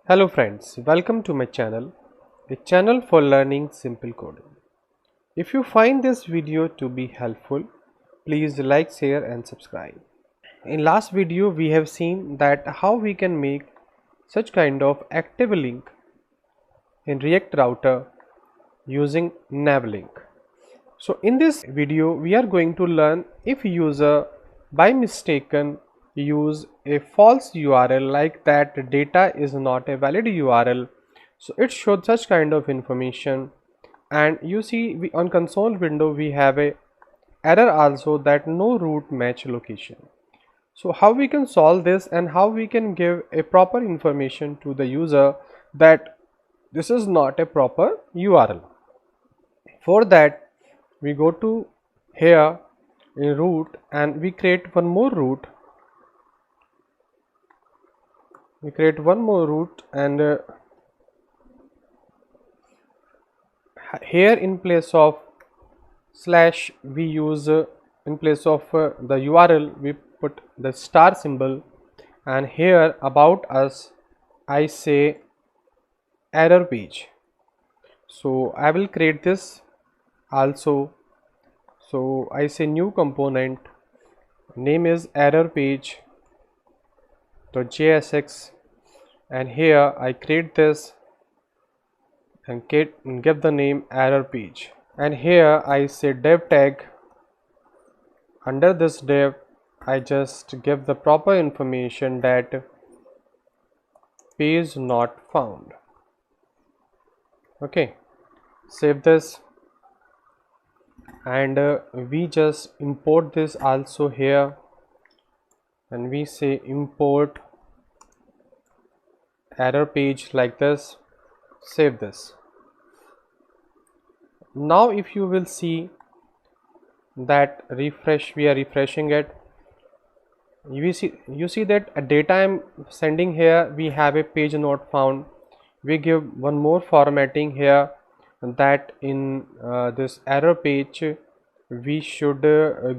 Hello friends, welcome to my channel, a channel for learning simple coding. If you find this video to be helpful, please like, share and subscribe. In last video we have seen that how we can make such kind of active link in React router using nav link. So in this video we are going to learn if user by mistaken use a false URL like that data is not a valid URL, so it shows such kind of information. And you see on console window we have a error also that no root match location. So how we can solve this and how we can give a proper information to the user that this is not a proper URL. For that we go to here in root and we create one more root. And here in place of slash we use in place of the URL we put the star symbol, and here about us I say error page. So I will create this also. So I say new component, name is error page .jsx, and here I create this and give the name error page, and here I say div tag. Under this div I just give the proper information that page not found. Okay, save this, and we just import this also here, and we say import error page like this. Save this. Now if you will see that refresh, we are refreshing it, you see that a data I am sending here we have a page not found. We give one more formatting here that in this error page we should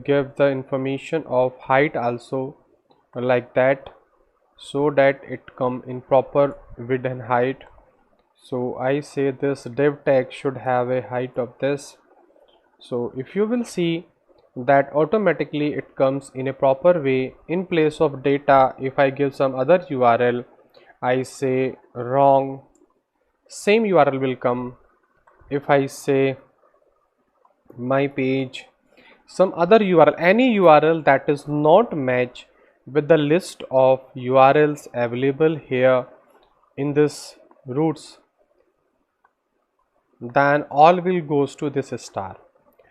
give the information of height also like that, so that it come in proper width and height. So I say this div tag should have a height of this. So if you will see that automatically it comes in a proper way. In place of data, if I give some other URL, I say wrong, same URL will come. If I say my page, some other URL, any URL that is not match with the list of URLs available here in this roots, then all will goes to this star.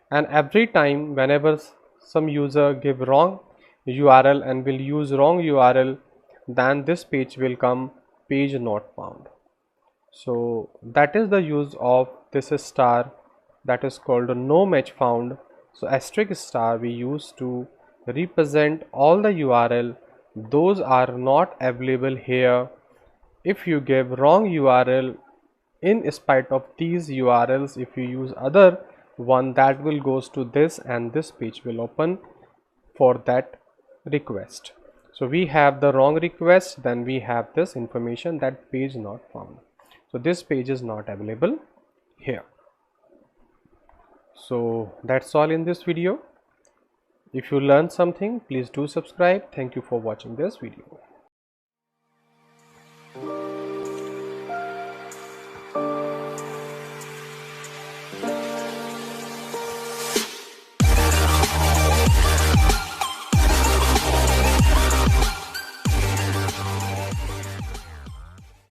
And every time whenever some user give wrong URL and will use wrong URL, then this page will come page not found. So that is the use of this star, that is called a no match found. So asterisk star we use to represent all the URL those are not available here. If you give wrong URL, in spite of these URLs, if you use other one, that will goes to this and this page will open for that request. So we have the wrong request, then we have this information that page not found. So this page is not available here. So that's all in this video. If you learned something, please do subscribe. Thank you for watching this video.